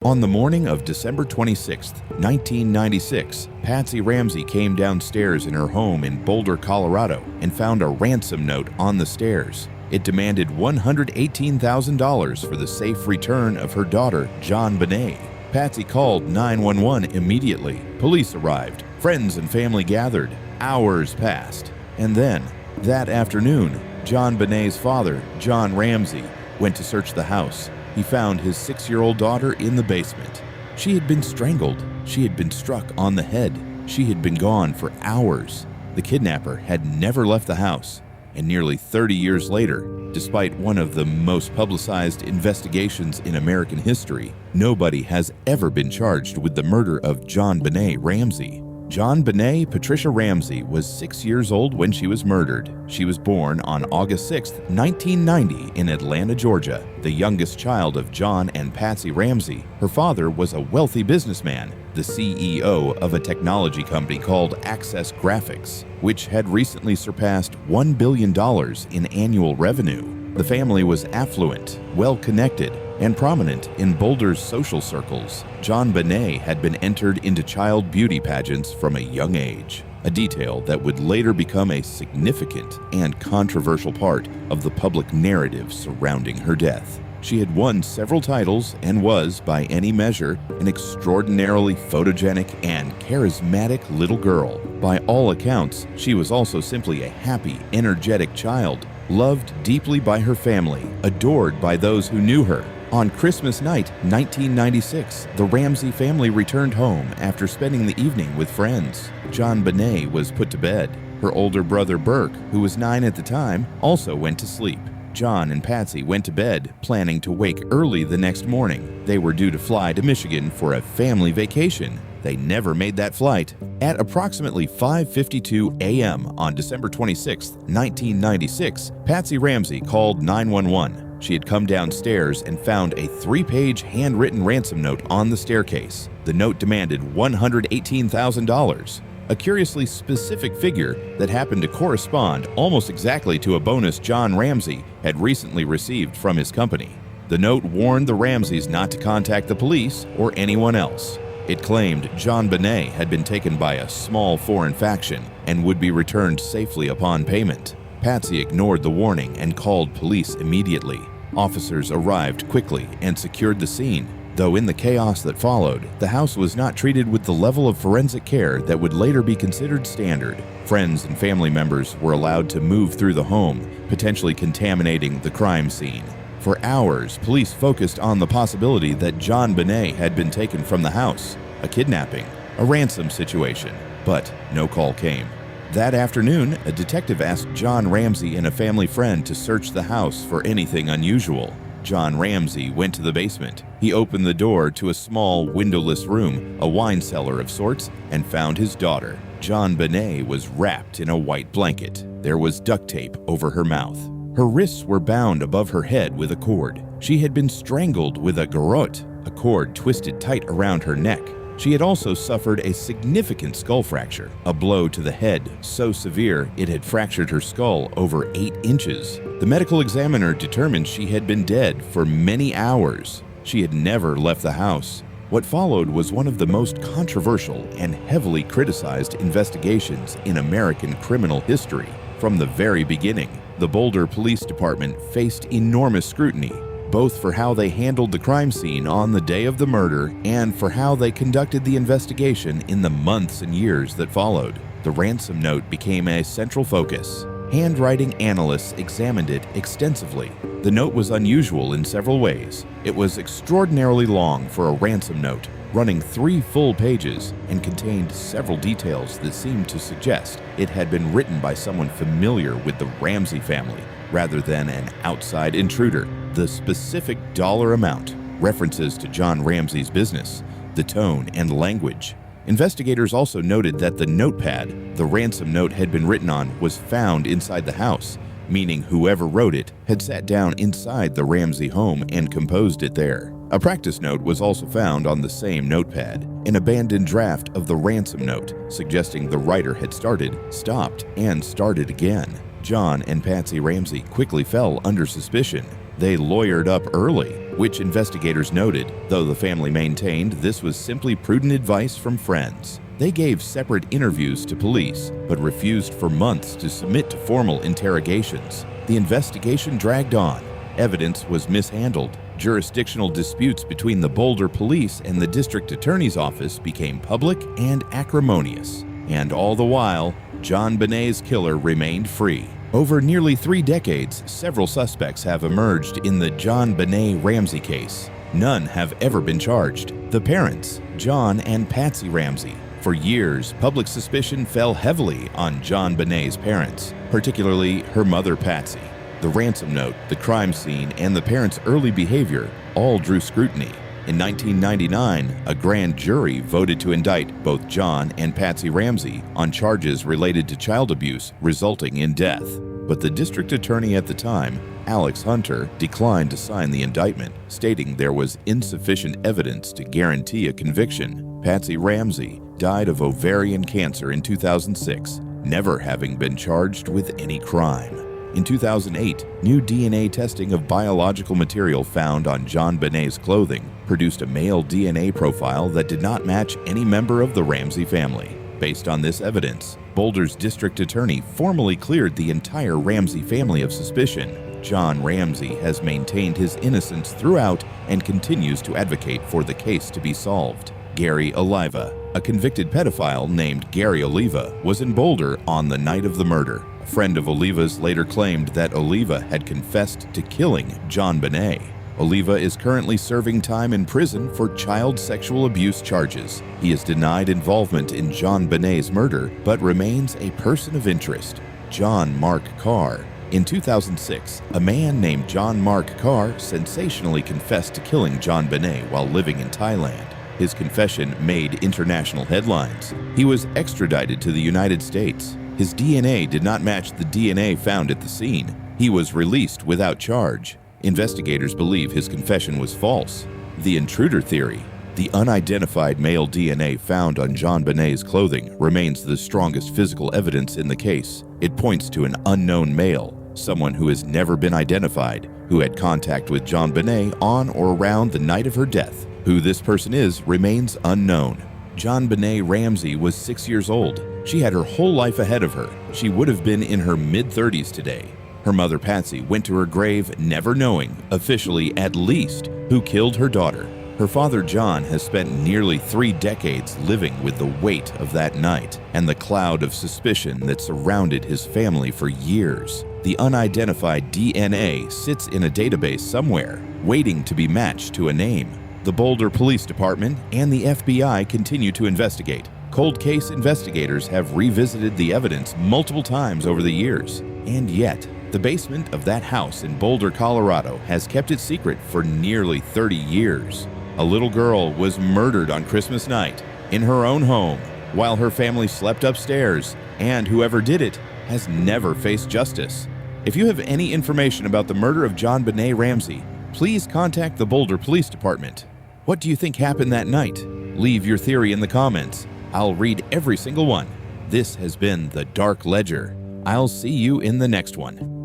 On the morning of December 26, 1996, Patsy Ramsey came downstairs in her home in Boulder, Colorado, and found a ransom note on the stairs. It demanded $118,000 for the safe return of her daughter, JonBenét. Patsy called 911 immediately. Police arrived. Friends and family gathered. Hours passed. And then, that afternoon, JonBenét's father, John Ramsey, went to search the house. He found his 6-year-old daughter in the basement. She had been strangled. She had been struck on the head. She had been gone for hours. The kidnapper had never left the house. And nearly 30 years later, despite one of the most publicized investigations in American history, nobody has ever been charged with the murder of JonBenét Ramsey. JonBenét Patricia Ramsey was 6 years old when she was murdered. She was born on August 6, 1990 in Atlanta, Georgia, the youngest child of John and Patsy Ramsey. Her father was a wealthy businessman, the CEO of a technology company called Access Graphics, which had recently surpassed $1 billion in annual revenue. The family was affluent, well-connected, and prominent in Boulder's social circles. JonBenét had been entered into child beauty pageants from a young age, a detail that would later become a significant and controversial part of the public narrative surrounding her death. She had won several titles and was, by any measure, an extraordinarily photogenic and charismatic little girl. By all accounts, she was also simply a happy, energetic child, loved deeply by her family, adored by those who knew her. On Christmas night, 1996, the Ramsey family returned home after spending the evening with friends. JonBenét was put to bed. Her older brother Burke, who was 9 at the time, also went to sleep. John and Patsy went to bed, planning to wake early the next morning. They were due to fly to Michigan for a family vacation. They never made that flight. At approximately 5:52 a.m. on December 26, 1996, Patsy Ramsey called 911. She had come downstairs and found a 3-page handwritten ransom note on the staircase. The note demanded $118,000, a curiously specific figure that happened to correspond almost exactly to a bonus John Ramsey had recently received from his company. The note warned the Ramseys not to contact the police or anyone else. It claimed JonBenét had been taken by a small foreign faction and would be returned safely upon payment. Patsy ignored the warning and called police immediately. Officers arrived quickly and secured the scene. Though in the chaos that followed, the house was not treated with the level of forensic care that would later be considered standard. Friends and family members were allowed to move through the home, potentially contaminating the crime scene. For hours, police focused on the possibility that JonBenét had been taken from the house, a kidnapping, a ransom situation, but no call came. That afternoon, a detective asked John Ramsey and a family friend to search the house for anything unusual. John Ramsey went to the basement. He opened the door to a small, windowless room, a wine cellar of sorts, and found his daughter. JonBenét was wrapped in a white blanket. There was duct tape over her mouth. Her wrists were bound above her head with a cord. She had been strangled with a garrote, a cord twisted tight around her neck. She had also suffered a significant skull fracture, a blow to the head so severe it had fractured her skull over 8 inches. The medical examiner determined she had been dead for many hours. She had never left the house. What followed was one of the most controversial and heavily criticized investigations in American criminal history. From the very beginning, the Boulder Police Department faced enormous scrutiny, both for how they handled the crime scene on the day of the murder and for how they conducted the investigation in the months and years that followed. The ransom note became a central focus. Handwriting analysts examined it extensively. The note was unusual in several ways. It was extraordinarily long for a ransom note, running 3 full pages, and contained several details that seemed to suggest it had been written by someone familiar with the Ramsey family rather than an outside intruder. The specific dollar amount, references to John Ramsey's business, the tone and language. Investigators also noted that the notepad the ransom note had been written on was found inside the house, meaning whoever wrote it had sat down inside the Ramsey home and composed it there. A practice note was also found on the same notepad, an abandoned draft of the ransom note, suggesting the writer had started, stopped, and started again. John and Patsy Ramsey quickly fell under suspicion. They lawyered up early. which investigators noted, though the family maintained this was simply prudent advice from friends. They gave separate interviews to police, but refused for months to submit to formal interrogations. The investigation dragged on. Evidence was mishandled. Jurisdictional disputes between the Boulder police and the district attorney's office became public and acrimonious. And all the while, JonBenét's killer remained free. Over nearly 3 decades, several suspects have emerged in the JonBenét Ramsey case. None have ever been charged. The parents, John and Patsy Ramsey. For years, public suspicion fell heavily on JonBenét's parents, particularly her mother Patsy. The ransom note, the crime scene, and the parents' early behavior all drew scrutiny. In 1999, a grand jury voted to indict both John and Patsy Ramsey on charges related to child abuse resulting in death. But the district attorney at the time, Alex Hunter, declined to sign the indictment, stating there was insufficient evidence to guarantee a conviction. Patsy Ramsey died of ovarian cancer in 2006, never having been charged with any crime. In 2008, new DNA testing of biological material found on JonBenét's clothing produced a male DNA profile that did not match any member of the Ramsey family. Based on this evidence, Boulder's district attorney formally cleared the entire Ramsey family of suspicion. John Ramsey has maintained his innocence throughout and continues to advocate for the case to be solved. Gary Oliva, a convicted pedophile named Gary Oliva, was in Boulder on the night of the murder. A friend of Oliva's later claimed that Oliva had confessed to killing JonBenét. Oliva is currently serving time in prison for child sexual abuse charges. He is denied involvement in JonBenét's murder, but remains a person of interest. John Mark Carr. In 2006, a man named John Mark Carr sensationally confessed to killing JonBenét while living in Thailand. His confession made international headlines. He was extradited to the United States. His DNA did not match the DNA found at the scene. He was released without charge. Investigators believe his confession was false. The intruder theory. The unidentified male DNA found on JonBenét's clothing remains the strongest physical evidence in the case. It points to an unknown male, someone who has never been identified, who had contact with JonBenét on or around the night of her death. Who this person is remains unknown. JonBenét Ramsey was 6 years old. She had her whole life ahead of her. She would have been in her mid-30s today. Her mother Patsy went to her grave never knowing, officially at least, who killed her daughter. Her father John has spent nearly 3 decades living with the weight of that night and the cloud of suspicion that surrounded his family for years. The unidentified DNA sits in a database somewhere, waiting to be matched to a name. The Boulder Police Department and the FBI continue to investigate. Cold case investigators have revisited the evidence multiple times over the years. And yet, the basement of that house in Boulder, Colorado has kept it secret for nearly 30 years. A little girl was murdered on Christmas night in her own home while her family slept upstairs, and whoever did it has never faced justice. If you have any information about the murder of JonBenét Ramsey, please contact the Boulder Police Department. What do you think happened that night? Leave your theory in the comments. I'll read every single one. This has been The Dark Ledger. I'll see you in the next one.